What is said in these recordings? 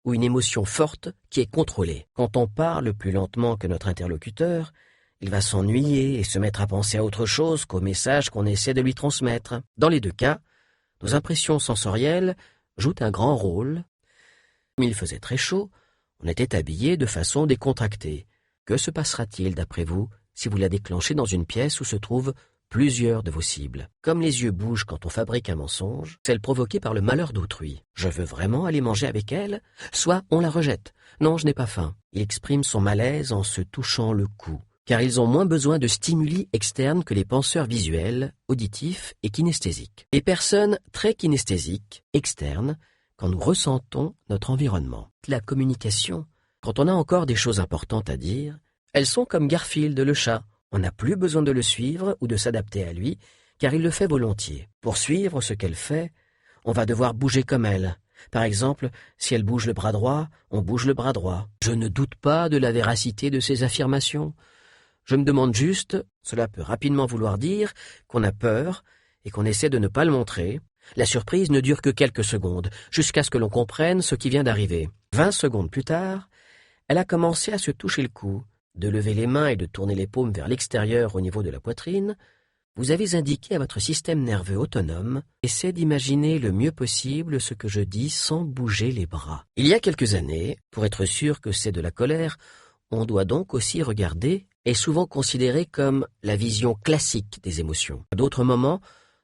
ou une émotion forte qui est contrôlée. Quand on parle plus lentement que notre interlocuteur, il va s'ennuyer et se mettre à penser à autre chose qu'au message qu'on essaie de lui transmettre. Dans les deux cas, nos impressions sensorielles jouent un grand rôle. Comme il faisait très chaud, on était habillé de façon décontractée. Que se passera-t-il, d'après vous, si vous la déclenchez dans une pièce où se trouvent plusieurs de vos cibles? Comme les yeux bougent quand on fabrique un mensonge, celle provoquée par le malheur d'autrui. Je veux vraiment aller manger avec elle, soit on la rejette. Non, je n'ai pas faim. Il exprime son malaise en se touchant le cou, car ils ont moins besoin de stimuli externes que les penseurs visuels, auditifs et kinesthésiques. Les personnes très kinesthésiques, externes, quand nous ressentons notre environnement. La communication, quand on a encore des choses importantes à dire, elles sont comme Garfield le chat. On n'a plus besoin de le suivre ou de s'adapter à lui, car il le fait volontiers. Pour suivre ce qu'elle fait, on va devoir bouger comme elle. Par exemple, si elle bouge le bras droit, on bouge le bras droit. Je ne doute pas de la véracité de ces affirmations. Je me demande juste, cela peut rapidement vouloir dire qu'on a peur et qu'on essaie de ne pas le montrer. La surprise ne dure que quelques secondes, jusqu'à ce que l'on comprenne ce qui vient d'arriver. 20 secondes plus tard, elle a commencé à se toucher le cou, de lever les mains et de tourner les paumes vers l'extérieur au niveau de la poitrine. Vous avez indiqué à votre système nerveux autonome « Essaie d'imaginer le mieux possible ce que je dis sans bouger les bras ». Il y a quelques années, pour être sûr que c'est de la colère, on doit donc aussi regarder et souvent considéré comme la vision classique des émotions. À d'autres moments,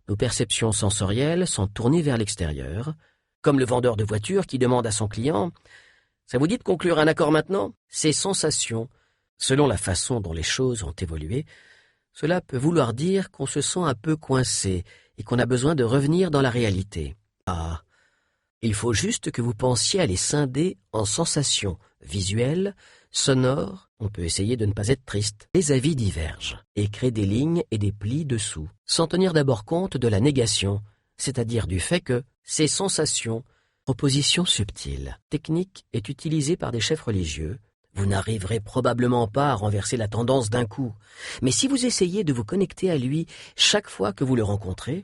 nos perceptions sensorielles sont tournées vers l'extérieur, comme le vendeur de voitures qui demande à son client « Ça vous dit de conclure un accord maintenant ?» Ces sensations, selon la façon dont les choses ont évolué, cela peut vouloir dire qu'on se sent un peu coincé et qu'on a besoin de revenir dans la réalité. Ah, il faut juste que vous pensiez à les scinder en sensations visuelles, sonores. On peut essayer de ne pas être triste. Les avis divergent et créent des lignes et des plis dessous, sans tenir d'abord compte de la négation, c'est-à-dire du fait que ces sensations, proposition subtile, technique est utilisée par des chefs religieux. Vous n'arriverez probablement pas à renverser la tendance d'un coup, mais si vous essayez de vous connecter à lui chaque fois que vous le rencontrez,